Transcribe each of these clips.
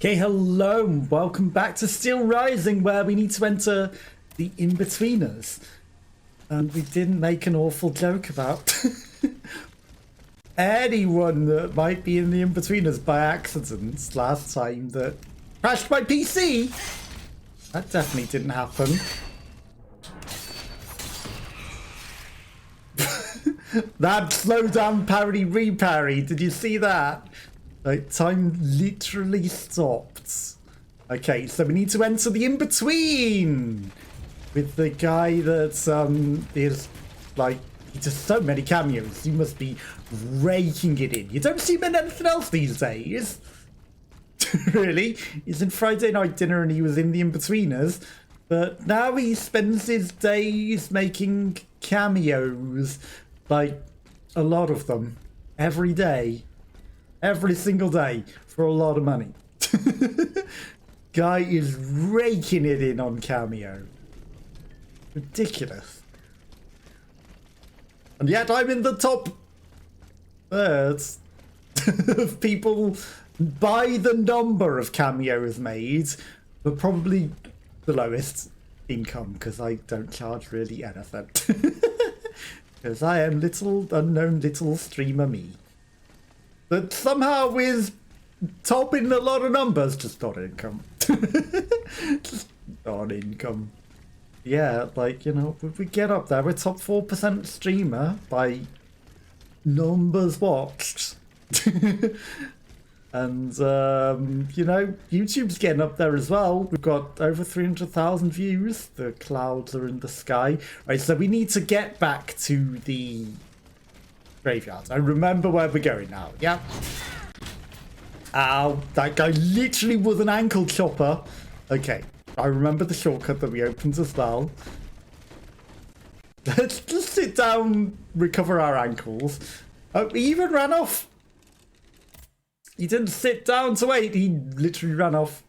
Okay, hello, and welcome back to SteelRising, where we need to enter the in-betweeners. And we didn't make an awful joke about anyone that might be in the in-betweeners by accident last time that crashed my PC. That definitely didn't happen. That slow down parry reparry, did you see that? Like, time literally stopped. Okay, so we need to enter the in-between with the guy that is like, he does so many cameos. You must be raking it in. You don't see him in anything else these days. Really? He's in Friday Night Dinner and he was in the in-betweeners. But now he spends his days making cameos. Like, a lot of them. Every day. Every single day for a lot of money. Guy is raking it in on Cameo. Ridiculous. And yet I'm in the top thirds of people by the number of cameos made, but probably the lowest income because I don't charge really anything. Because I am little unknown little streamer me. That somehow is topping a lot of numbers, just not income. Just not income. Yeah, like, you know, if we get up there, we're top 4% streamer by numbers watched. And, you know, YouTube's getting up there as well. We've got over 300,000 views. The clouds are in the sky. Right, so we need to get back to the graveyard. I remember where we're going now. Yeah. Ow, that guy literally was an ankle chopper. Okay, I remember the shortcut that we opened as well. Let's just sit down, recover our ankles. Oh, he even ran off. He didn't sit down to wait. He literally ran off.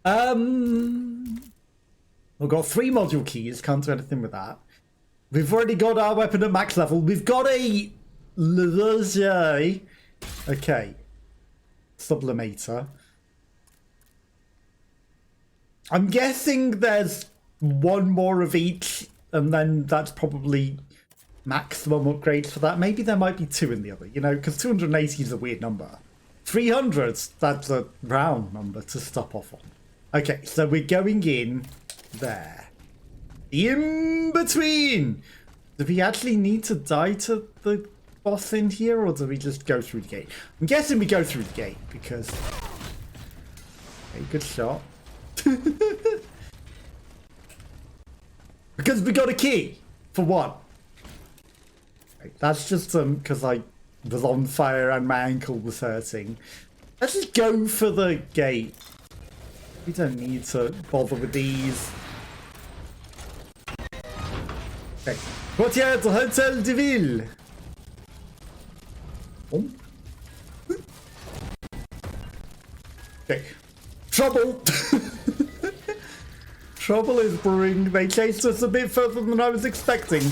We've got 3 module keys. Can't do anything with that. We've already got our weapon at max level. We've got a okay. Sublimator. I'm guessing there's 1 more of each, and then that's probably maximum upgrades for that. Maybe there might be 2 in the other, you know, because 280 is a weird number. 300, that's a round number to stop off on. Okay, so we're going in there. In between. Do we actually need to die to the boss in here, or do we just go through the gate? I'm guessing we go through the gate because... Okay, good shot. Because we got a key for what? Okay, that's just because I was on fire and my ankle was hurting. Let's just go for the gate. We don't need to bother with these. Okay. Courtyard Hotel de Ville. Oh. Okay. Trouble. Trouble is brewing. They chased us a bit further than I was expecting.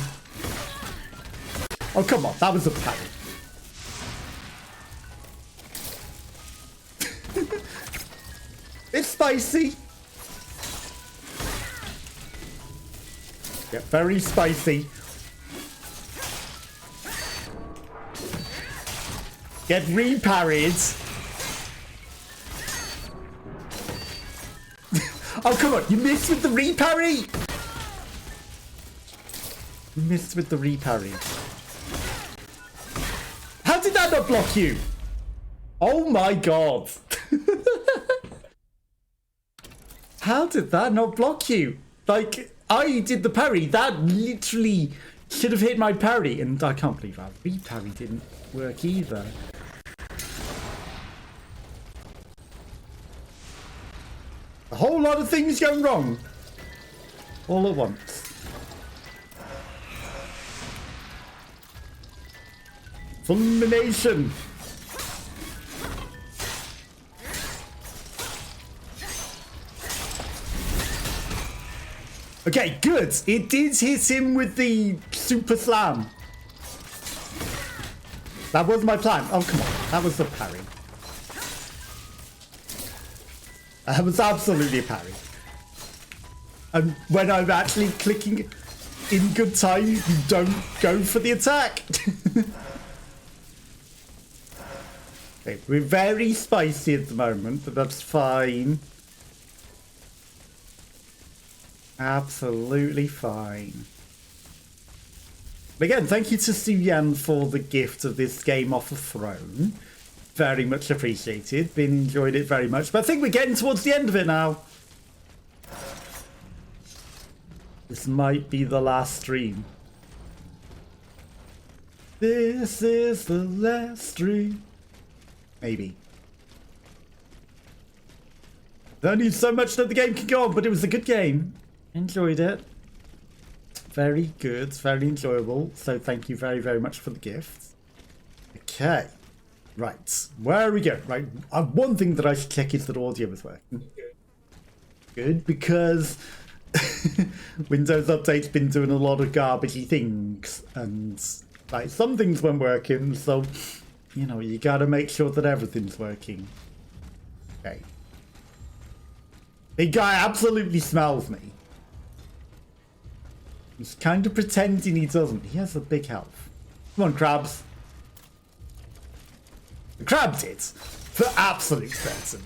Oh, come on. That was a parry. It's spicy. Yeah, very spicy. Get reparried. Oh, come on. You missed with the reparry. You missed with the reparry. How did that not block you? Oh my god. How did that not block you? Like, I did the parry. That literally should have hit my parry. And I can't believe our reparry didn't work either. A whole lot of things going wrong. All at once. Fulmination. Okay, good. It did hit him with the super slam. That was my plan. Oh, come on. That was the parry. That was absolutely a parry. And when I'm actually clicking in good time, you don't go for the attack. Okay, we're very spicy at the moment, but that's fine. Absolutely fine. Again, thank you to Su Yan for the gift of this game off a throne. Very much appreciated. Been enjoyed it very much. But I think we're getting towards the end of it now. This might be the last stream. This is the last stream. Maybe. There's only so much that the game can go on, but it was a good game. Enjoyed it. Very good, very enjoyable. So thank you very, very much for the gift. Okay. Right. Where are we going? Right. One thing that I should check is that audio is working. Good, because Windows Update's been doing a lot of garbagey things. And like some things weren't working, so you know, you gotta make sure that everything's working. Okay. Big guy absolutely smells me. He's kind of pretending he doesn't. He has a big health. Come on, crabs. The crab did. For absolute certain.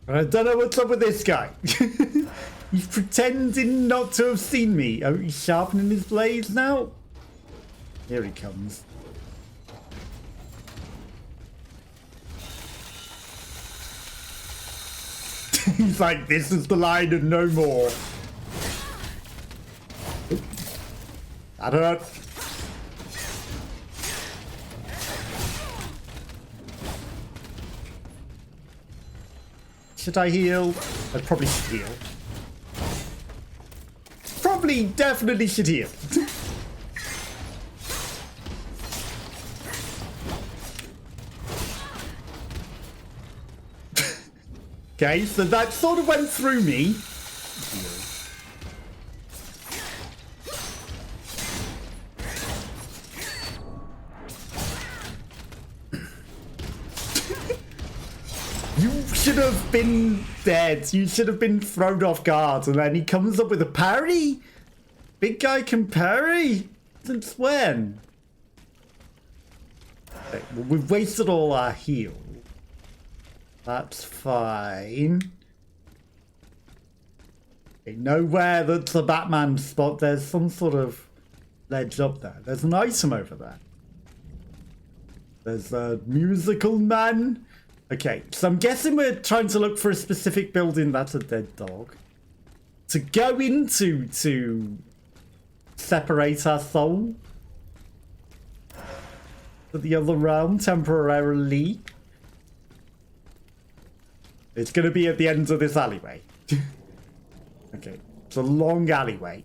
I don't know what's up with this guy. He's pretending not to have seen me. Oh, he's sharpening his blades now? Here he comes. He's like, this is the line and no more. That hurt. Should I heal? I probably should heal. Probably, definitely should heal. Okay, so that sort of went through me. You should have been dead. You should have been thrown off guard. And then he comes up with a parry? Big guy can parry? Since when? Okay, well, we've wasted all our heal. That's fine. Okay, nowhere that's a Batman spot. There's some sort of ledge up there. There's an item over there. There's a musical man. Okay, so I'm guessing we're trying to look for a specific building that's a dead dog. To go into to separate our soul to the other realm temporarily. It's going to be at the end of this alleyway. Okay, it's a long alleyway.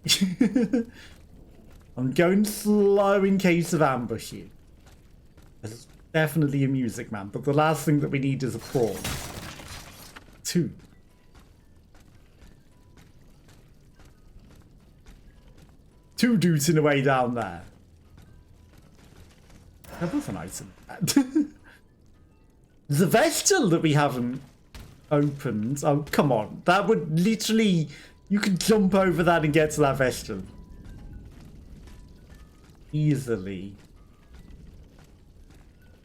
I'm going slow in case of ambushing. There's definitely a music man, but the last thing that we need is a prawn. 2. Two dudes in a way down there. That was an item. There's a vegetable that we haven't opened. Oh, come on. That would literally... You could jump over that and get to that vegetable. Easily.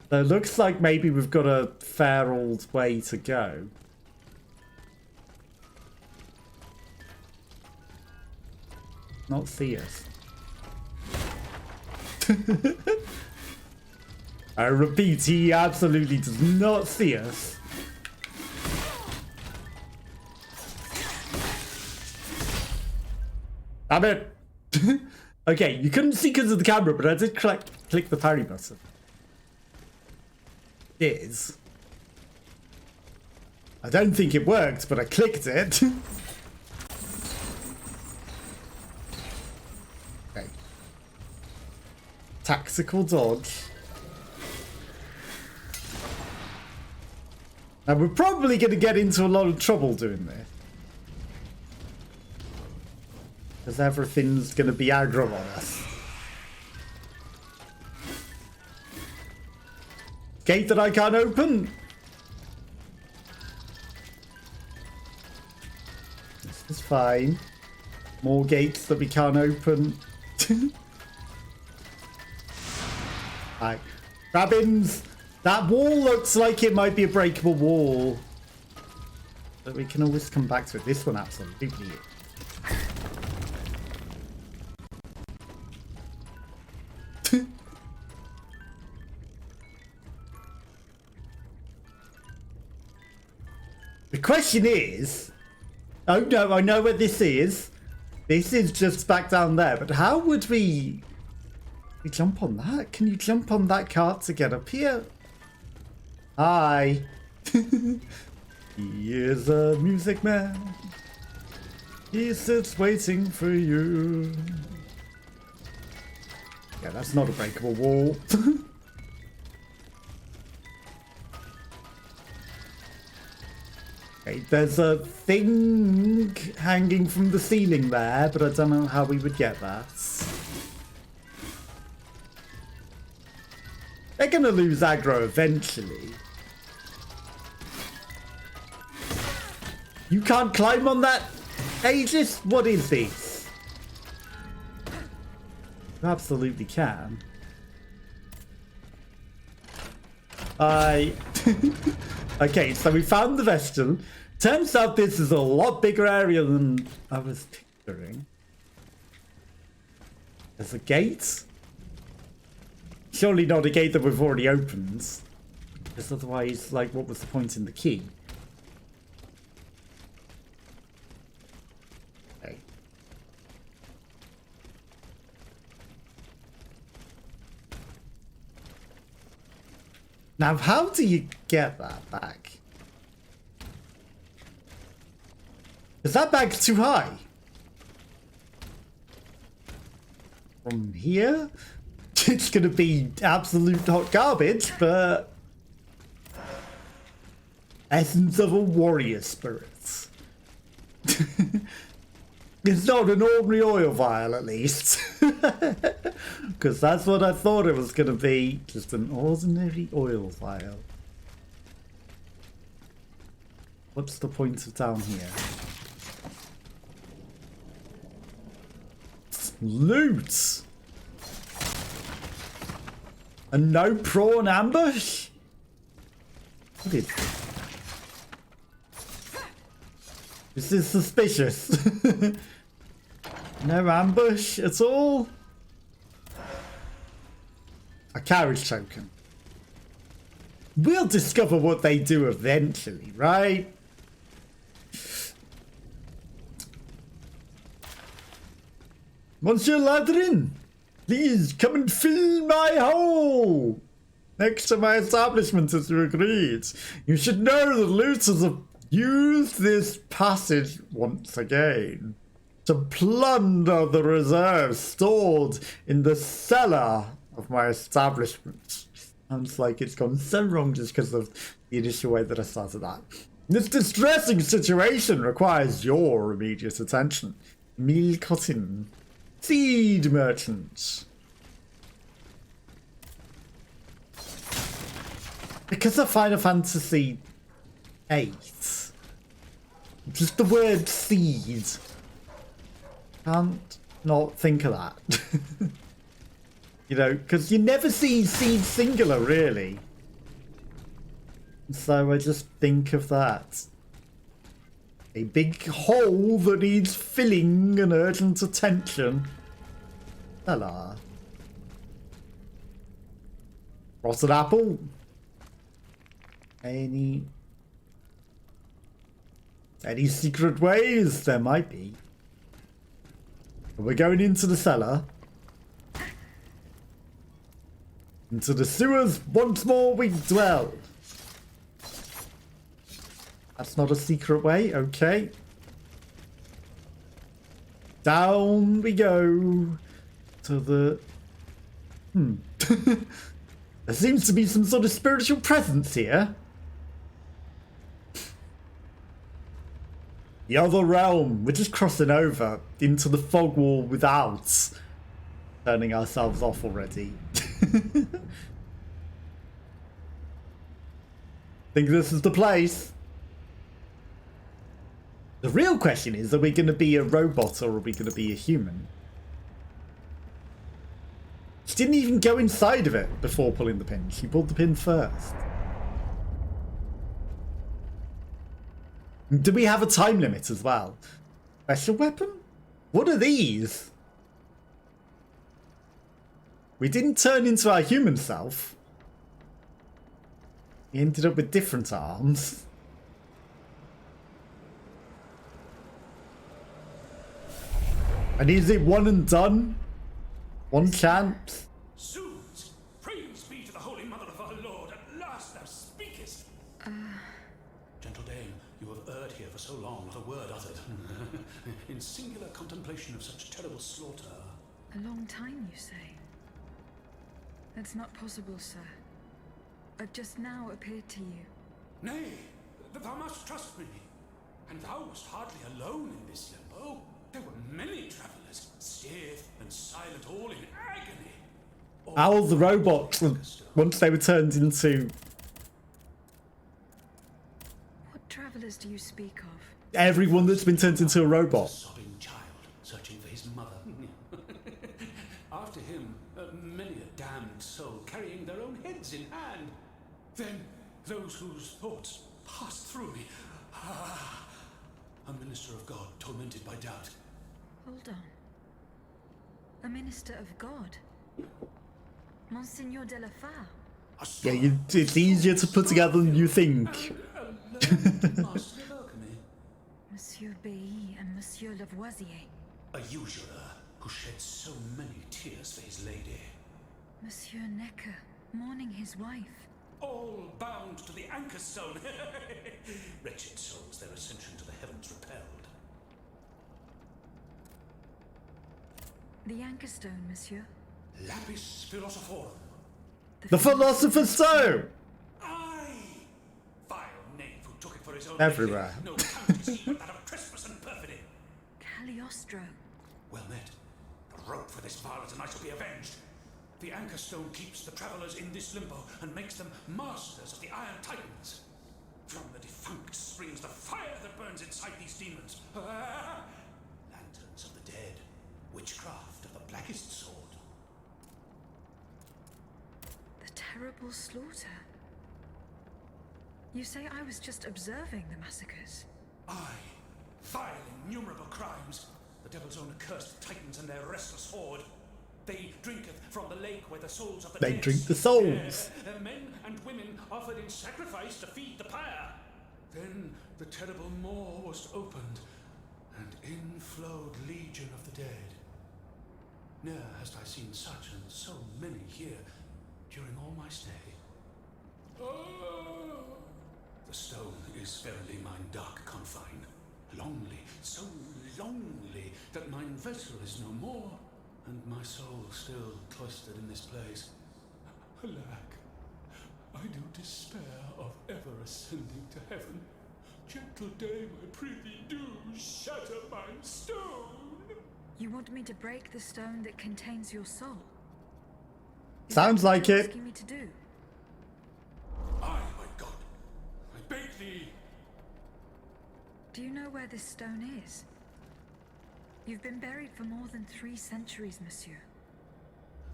So it looks like maybe we've got a fair old way to go. Not see us. I repeat, he absolutely does not see us. Damn it! Okay, you couldn't see because of the camera, but I did click the parry button. It is. I don't think it worked, but I clicked it. Okay. Tactical dodge. Now we're probably going to get into a lot of trouble doing this. Because everything's going to be aggro on us. Gate that I can't open. This is fine. More gates that we can't open. Alright. Rabbins, that wall looks like it might be a breakable wall. But we can always come back to it. This one absolutely is. The question is, oh no, I know where this is. This is just back down there, but how would we jump on that? Can you jump on that cart to get up here? Hi. He is a music man. He sits waiting for you. Yeah, that's not a breakable wall. Okay, there's a thing hanging from the ceiling there, but I don't know how we would get that. They're gonna lose aggro eventually. You can't climb on that, Aegis? What is this? You absolutely can. Okay, so we found the Vestal. Turns out this is a lot bigger area than I was picturing. There's a gate? Surely not a gate that we've already opened. Because otherwise, like, what was the point in the key? Okay. Now, how do you get that back? Is that bag's too high? From here? It's gonna be absolute hot garbage, but... Essence of a warrior spirit. It's not an ordinary oil vial, at least. Because that's what I thought it was going to be. Just an ordinary oil vial. What's the point of down here? Loot! A no prawn ambush? What is this? This is suspicious. No ambush at all? A carriage token. We'll discover what they do eventually, right? Monsieur Ladrin, please come and fill my hole next to my establishment as you agreed. You should know the looters have used this passage once again to plunder the reserves stored in the cellar of my establishment. Sounds like it's gone so wrong just because of the initial way that I started that. This distressing situation requires your immediate attention. Emile Cotton, seed merchant. Because of Final Fantasy VIII, just the word seed. Can't not think of that. You know, because you never see seed singular, really. So I just think of that. A big hole that needs filling and urgent attention. Hello. Rotten apple. Any secret ways? There might be. We're going into the cellar. Into the sewers once more we dwell. That's not a secret way, okay. Down we go to the... There seems to be some sort of spiritual presence here. The other realm. We're just crossing over into the fog wall without turning ourselves off already. Think this is the place. The real question is, are we going to be a robot or are we going to be a human? She didn't even go inside of it before pulling the pin. She pulled the pin first. Do we have a time limit as well? Special weapon? What are these? We didn't turn into our human self. We ended up with different arms. And is it one and done? One chance? Zoos! Praise be to the Holy Mother of our Lord, at last thou speakest! Gentle dame, you have erred here for so long, not a word uttered. In singular contemplation of such terrible slaughter. A long time, you say? That's not possible, sir. I've just now appeared to you. Nay, thou must trust me. And thou wast hardly alone in this limbo. There were many travellers, stiff and silent, all in agony. All the robots, once they were turned into... What travellers do you speak of? Everyone that's been turned into a robot. A sobbing child, searching for his mother. After him, many a damned soul carrying their own heads in hand. Then, those whose thoughts passed through me. A minister of God, tormented by doubt. Hold on. A minister of God? Monseigneur de la Fare? Yeah, it's easier to put together than you think. Master of alchemy. Monsieur Bailly and Monsieur Lavoisier. A usurer who shed so many tears for his lady. Monsieur Necker, mourning his wife. All bound to the anchor stone. Wretched souls, their ascension to the heavens repelled. The anchor stone, monsieur. Lapis philosophorum. The Philosopher's Stone! Aye! Vile knave who took it for his own Everywhere. lady. No count is he but that of trespass and perfidy. Cagliostro. Well met. The rope for this varlet and I shall be avenged. The anchor stone keeps the travellers in this limbo and makes them masters of the Iron Titans. From the defunct springs the fire that burns inside these demons. Lanterns of the dead. Witchcraft of the blackest sort. The terrible slaughter. You say I was just observing the massacres? Aye. Vile, innumerable crimes. The devil's own accursed titans and their restless horde. They drinketh from the lake where the souls of the They dead drink the souls. Men and women offered in sacrifice to feed the pyre. Then the terrible maw was opened, and in flowed legion of the dead. Ne'er hast I seen such and so many here during all my stay. The stone is verily mine dark confine. Lonely, so lonely, that mine vessel is no more, and my soul still cloistered in this place. Alack, I do despair of ever ascending to heaven. Gentle dame, I prithee do shatter mine stone. You want me to break the stone that contains your soul? Is Sounds that what like you're it. asking me to do? Aye, my God, I beg thee. Do you know where this stone is? You've been buried for more than 3 centuries, monsieur.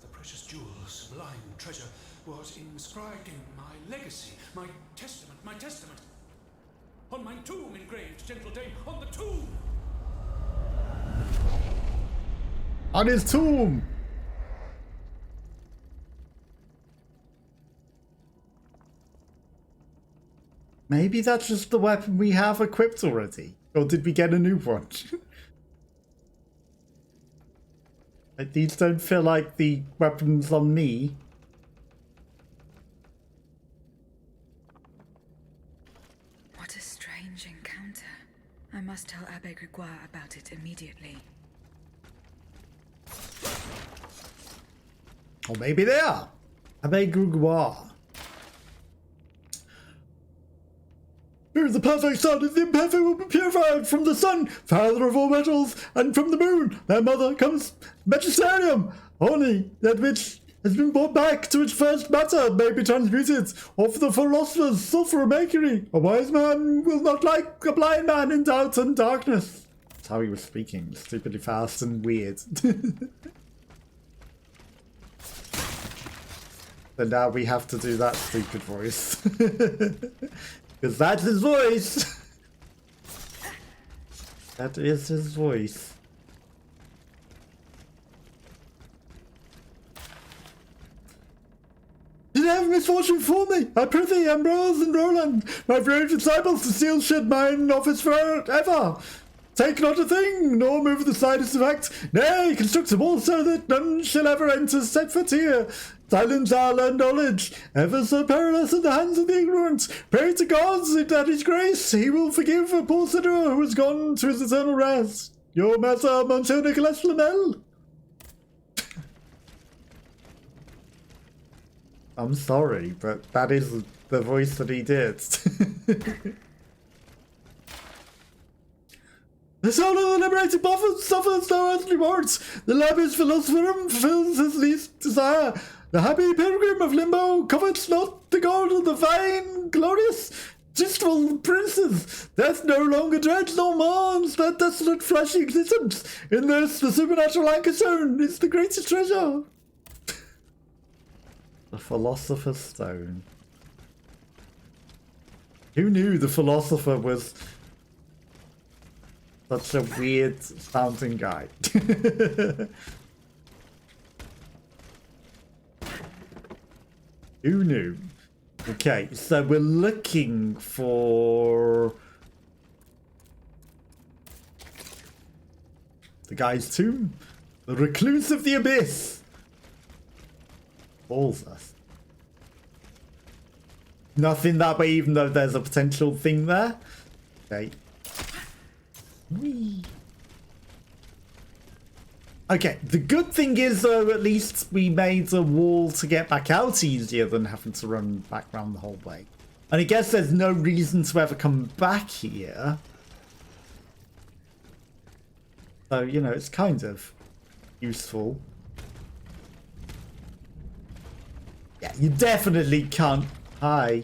The precious jewel, sublime treasure, was inscribed in my legacy, my testament. On my tomb engraved, gentle dame, on the tomb! On his tomb! Maybe that's just the weapon we have equipped already. Or did we get a new one? Like, these don't feel like the weapons on me. What a strange encounter. I must tell Abbe Grégoire about it immediately. Or maybe they are. Abbe Grégoire. Here the perfect sun, and the imperfect will be purified from the sun, father of all metals, and from the moon, their mother comes magisterium, only that which has been brought back to its first matter, may be transmuted, or for the philosopher's sulfur or mercury. A wise man will not like a blind man in doubt and darkness. That's how he was speaking, stupidly fast and weird. And now we have to do that stupid voice. Because that's his voice. That is his voice. Did I have misfortune for me? I prithee, Ambrose and Roland, my brave disciples, to seal shed mine office forever. Take not a thing, nor move the slightest effect. Nay, construct a wall so that none shall ever enter set foot here. Silence our learned knowledge, ever so perilous in the hands of the ignorant. Pray to God that his grace he will forgive a poor sinner who has gone to his eternal rest. Your Master, Monsieur Nicolas Flamel. I'm sorry, but that is the voice that he did. The soul of the liberated prophet suffers no earthly warrants. The lavish philosopher fulfills his least desire. The happy pilgrim of limbo covets not the gold of the fine, glorious, justful princes. Death no longer dreads nor mourns that desolate fleshly existence. In this, the supernatural anchor stone is the greatest treasure. The Philosopher's Stone. Who knew the philosopher was such a weird sounding guy? Who knew? Okay, so we're looking for the guy's tomb. The Recluse of the Abyss. Balls us. Nothing that way, even though there's a potential thing there. Okay. Whee. Okay, the good thing is though, at least we made a wall to get back out easier than having to run back around the whole way. And I guess there's no reason to ever come back here. So, you know, it's kind of useful. Yeah, you definitely can't. Hi.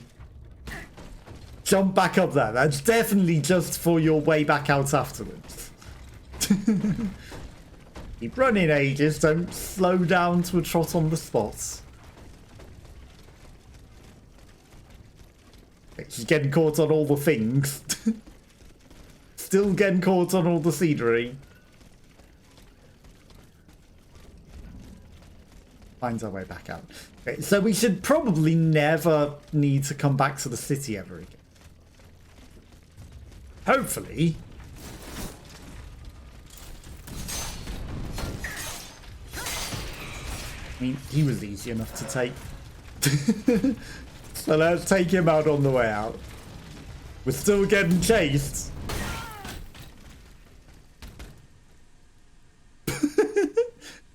Jump back up there. That's definitely just for your way back out afterwards. Keep running, ages. Don't slow down to a trot on the spot. She's getting caught on all the things. Still getting caught on all the scenery. Finds our way back out. Okay, so we should probably never need to come back to the city ever again. Hopefully. I mean, he was easy enough to take. So let's take him out on the way out. We're still getting chased.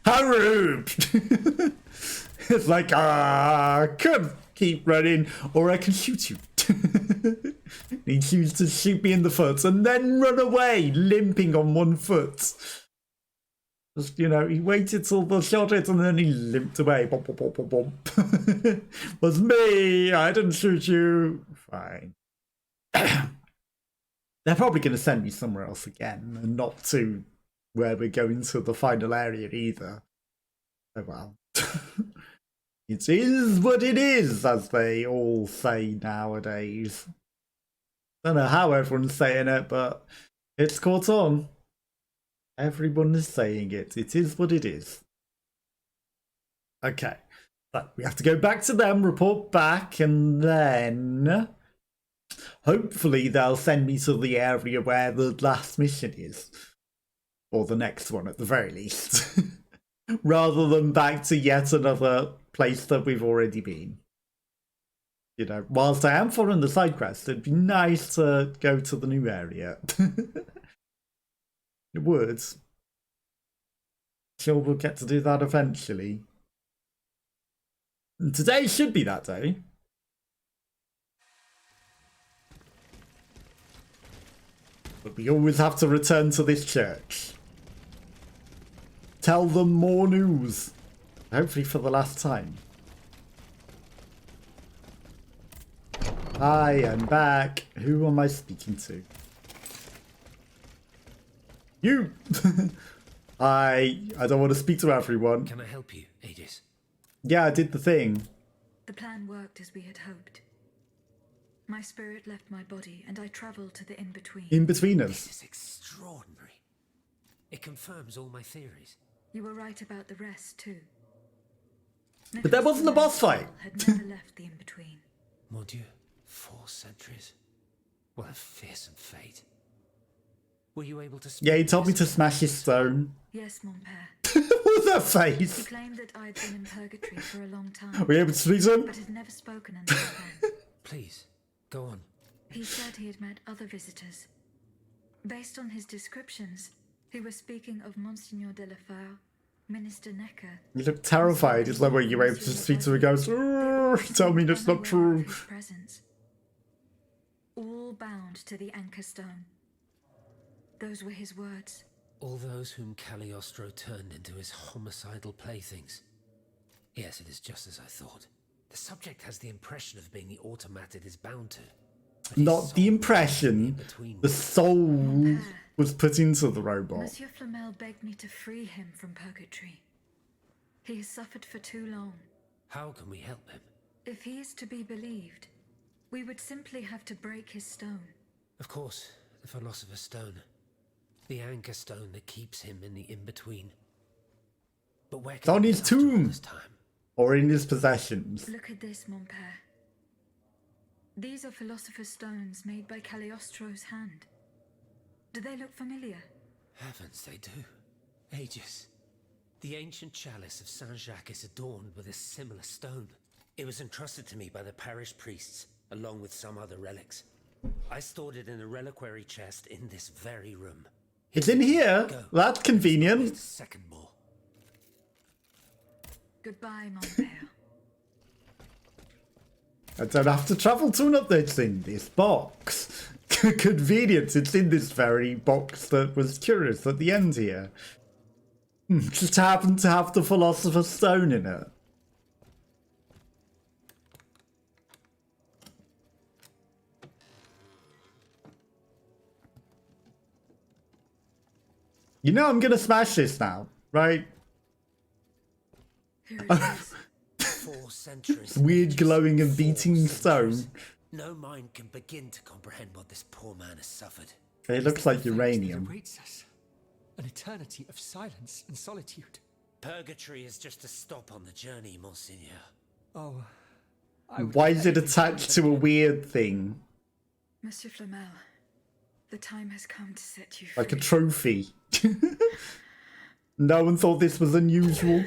How rude! It's like, I could keep running, or I can shoot you. He chooses to shoot me in the foot and then run away, limping on one foot. Just, you know, he waited till the shot hit and then he limped away. Bump, bump, bump, bump, bump. Was me, I didn't shoot you. Fine. They're probably going to send me somewhere else again, and not to where we're going to the final area either. Oh well. It is what it is, as they all say nowadays. Don't know how everyone's saying it, but it's caught on. Everyone is saying it. It is what it is. Okay. So we have to go back to them, report back, and then hopefully they'll send me to the area where the last mission is. Or the next one, at the very least. Rather than back to yet another place that we've already been. You know, whilst I am following the side quest, it'd be nice to go to the new area. It would. Sure, we'll get to do that eventually. And today should be that day. But we always have to return to this church. Tell them more news. Hopefully for the last time. Hi, I'm back. Who am I speaking to? You! I don't want to speak to everyone. Can I help you, Aegis? Yeah, I did the thing. The plan worked as we had hoped. My spirit left my body and I travelled to the in-between. In-betweeners. This is extraordinary. It confirms all my theories. You were right about the rest, too. But there wasn't a boss fight. Had never left the in-between. Mon Dieu, 4 centuries. What a fearsome fate. Were you able to speak? Yeah, he told me to smash his stone. Yes, mon père. What's that He face? claimed that I'd been in purgatory for a long time, Were you able to speak to him? but had never spoken until then. Please, go on. He said he had met other visitors. Based on his descriptions, he was speaking of Monsignor de la Fare, Minister Necker. You look terrified. It's like, were you able to speak to a ghost? Tell me that's not unaware true. of his presence. All bound to the anchor stone. Those were his words. All those whom Cagliostro turned into his homicidal playthings. Yes, it is just as I thought. The subject has the impression of being the automat it is bound to. But his Not the soul impression. in between. The soul was put into the robot. Monsieur Flamel begged me to free him from purgatory. He has suffered for too long. How can we help him? If he is to be believed, we would simply have to break his stone. Of course, the Philosopher's Stone. The anchor stone that keeps him in the in-between. But where can on it be his after all tomb. this time? Or in his possessions. Look at this, mon père. These are philosopher's stones made by Cagliostro's hand. Do they look familiar? Heavens, they do. Aegis. The ancient chalice of Saint-Jacques is adorned with a similar stone. It was entrusted to me by the parish priests, along with some other relics. I stored it in a reliquary chest in this very room. It's in here. That's convenient. Just a second more. Goodbye, mon père. I don't have to travel to another. It's in this box. Convenience. It's in this very box that was curious at the end here. Just happened to have the Philosopher's Stone in it. You know I'm gonna smash this now, right? Here it is. 4 centuries. It's weird glowing and 4 beating centuries. stone. No mind can begin to comprehend what this poor man has suffered. It looks like That uranium. awaits us. An eternity of silence and solitude. Purgatory is just a stop on the journey, Monseigneur. Oh, I would Why give is it anything attached to a weird thing? Monsieur Flamel, the time has come to set you free. Like a trophy. No one thought this was unusual.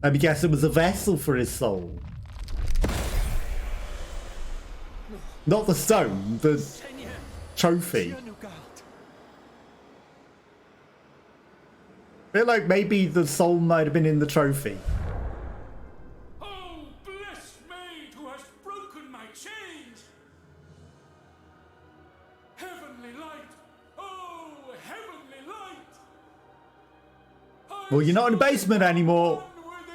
I guess it was a vessel for his soul. Not the stone, the trophy. I feel like maybe the soul might have been in the trophy. Oh, blessed maid who has broken my chains! Heavenly light! Oh, heavenly light! Well, you're not in the basement anymore. On with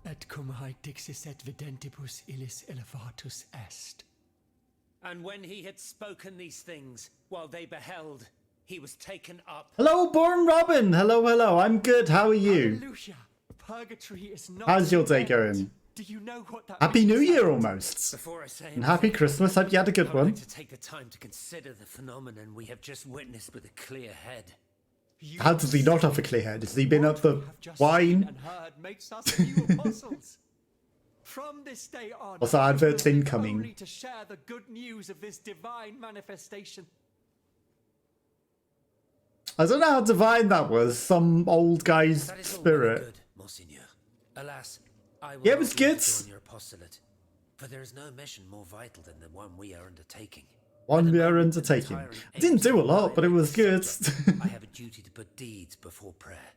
it! Et cum haec dixis et videntibus illis elevatus est. And when he had spoken these things, while they beheld, he was taken up. Hello, Born Robin. Hello, hello. I'm good. How are you? Hallelujah. Purgatory is not How's your day end. going? Do you know what that Happy New means? Year almost. Before I say And happy Christmas. Hope you had a good I'd one. like to take the time to consider the phenomenon we have just witnessed with a clear head. You How does he not have a clear head? Has he been at the have just seen wine? and heard makes us new apostles. From this day on, Also, adverts we live incoming. only to share the good news of this divine manifestation. I don't know how divine that was. Some old guy's That is all well and spirit. good, Monseigneur. Alas, I will Yeah, it not was be able good. to join your apostolate, for there is no mission more vital than the one we are undertaking. One At the we are moment, undertaking. an I didn't do a lot, entire but it was good. subject, I have a duty to put deeds before prayer.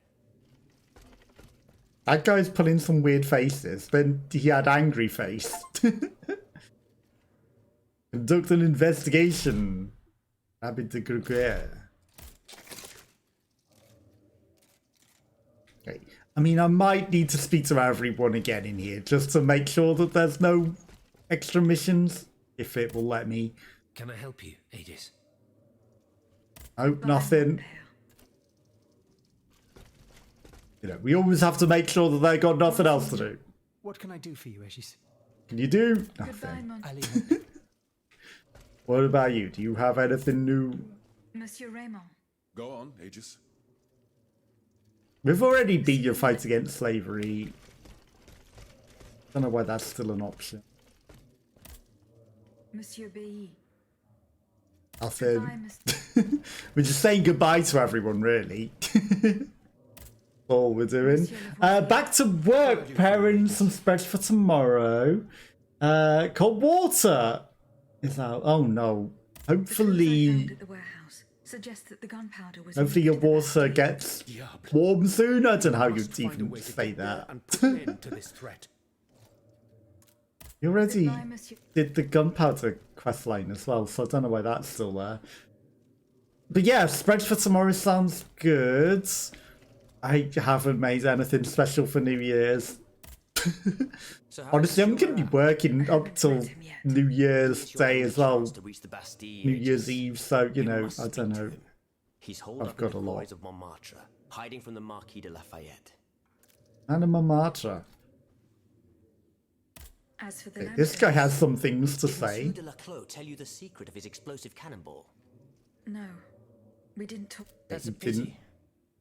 That guy's pulling some weird faces. Then he had angry face. Conduct an investigation. Habit de Gregor. Okay. I mean, I might need to speak to everyone again in here just to make sure that there's no extra missions, if it will let me. Can I help you, Aegis? Oh, nothing. You know, we always have to make sure that they got nothing else to do. What can I do for you, Aegis? Can you do Goodbye, nothing? Mon. What about you? Do you have anything new? Monsieur Raymond. Go on, Aegis. We've already beat your fight against slavery. Don't know why that's still an option. Monsieur B. Nothing. Goodbye, Mr. We're just saying goodbye to everyone, really. All we're doing. Back to work, preparing some spreads for tomorrow. Cold water is out. Oh no. Hopefully, At the warehouse suggests that the gunpowder was hopefully your moved to the water gets warm soon. I don't know how you'd Find a even way to say get there that. and put an end to this threat. You already Goodbye, Monsieur. did the gunpowder quest line as well, so I don't know why that's still there. But yeah, spreads for tomorrow sounds good. I haven't made anything special for New Year's. So how Honestly, I'm is going to be working up till met him yet. New Year's It's your Day only as well. chance to reach the Bastille, New Aegis. Year's Eve, so, you know, must I don't speak to know. him. He's holed I've up got in the a lot. quarries of Montmartre, hiding from the Marquis de Lafayette. Anima Matra. As for the Okay, this guy lanterns, has some things to Did Monsieur say. de Laclos tell you the secret of his explosive cannonball? No, we didn't talk. That's He a didn't pity.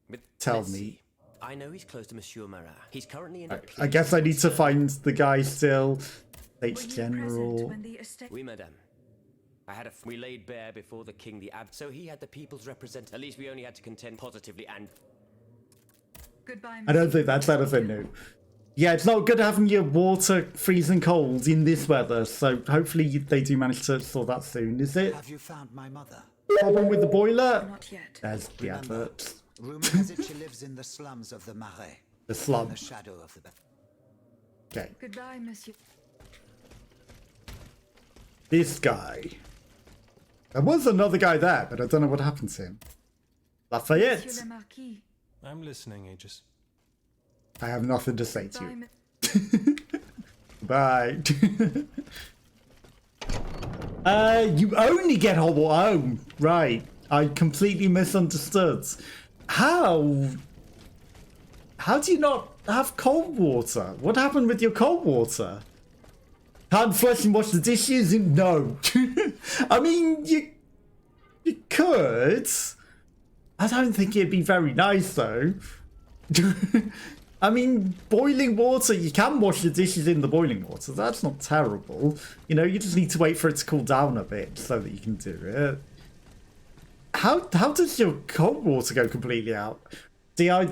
But tell let's me. see. I know he's close to Monsieur Marat. He's currently in a I guess I need to find the guy still. Were States you present General. when the estate? Oui, madame. We laid bare before the king the so he had the people's represent. At least we only had to contend positively and Goodbye, I don't Monsieur. think that's anything new. Yeah, it's not good having your water freezing cold in this weather, so hopefully they do manage to sort that soon. Is it? Have you found my mother? Problem with the boiler? Not yet. There's the advert. Rumor has it she lives in the slums of the Marais, The in slum. the shadow of the... Okay. Goodbye, Monsieur. This guy. There was another guy there, but I don't know what happened to him. Lafayette. Monsieur le Marquis. I'm listening, Aegis. I have nothing to say to Goodbye, you. Bye. You only get hot water. Oh, right. I completely misunderstood. How? How do you not have cold water? What happened with your cold water? Can't flush and wash the dishes? No. I mean, you could. I don't think it'd be very nice, though. I mean, boiling water, you can wash the dishes in the boiling water. That's not terrible. You know, you just need to wait for it to cool down a bit so that you can do it. How does your cold water go completely out? See, I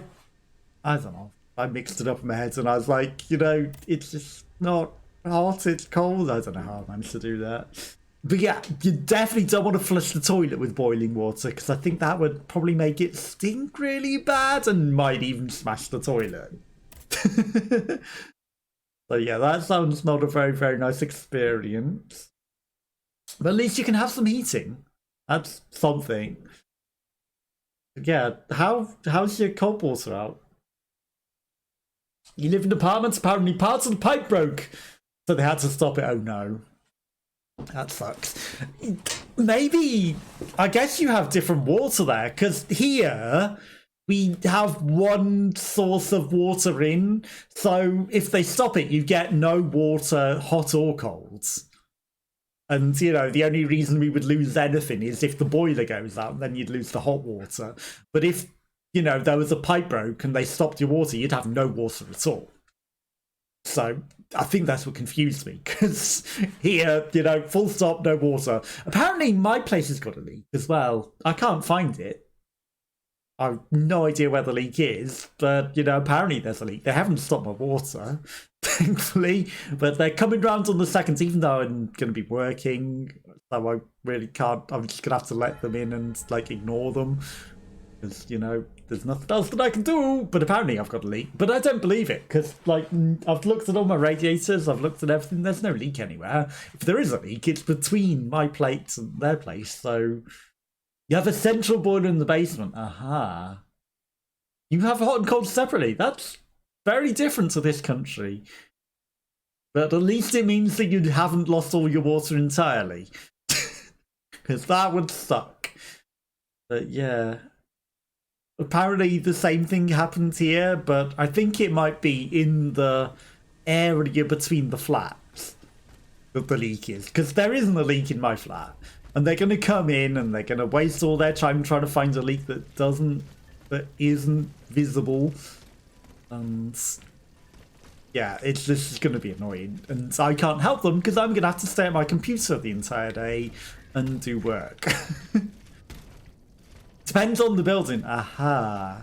don't know. I mixed it up in my head and I was like, you know, it's just not hot, it's cold. I don't know how I managed to do that. But yeah, you definitely don't want to flush the toilet with boiling water because I think that would probably make it stink really bad and might even smash the toilet. So yeah, that sounds not a very, very nice experience. But at least you can have some heating. That's something. But yeah, how's your cold water out? You live in apartments, apparently parts of the pipe broke. So they had to stop it. Oh no. That sucks. Maybe, I guess you have different water there, because here we have one source of water in, so if they stop it, you get no water, hot or cold. And, you know, the only reason we would lose anything is if the boiler goes out, then you'd lose the hot water. But if, you know, there was a pipe broke and they stopped your water, you'd have no water at all. So I think that's what confused me, because here, you know, full stop, no water. Apparently my place has got a leak as well. I can't find it. I've no idea where the leak is, but, you know, apparently there's a leak. They haven't stopped my water, thankfully, but they're coming round on the 2nd, even though I'm going to be working, so I really can't. I'm just going to have to let them in and, like, ignore them. Because, you know, there's nothing else that I can do. But apparently I've got a leak. But I don't believe it. Because, like, I've looked at all my radiators. I've looked at everything. There's no leak anywhere. If there is a leak, it's between my plates and their place. So, You have a central boiler in the basement. Aha. You have hot and cold separately. That's very different to this country. But at least it means that you haven't lost all your water entirely. Because that would suck. But yeah. Apparently the same thing happened here, but I think it might be in the area between the flats that the leak is. Because there isn't a leak in my flat. And they're going to come in and they're going to waste all their time trying to find a leak that isn't visible. And yeah, this is going to be annoying. And I can't help them because I'm going to have to stay at my computer the entire day and do work. Depends on the building. Aha.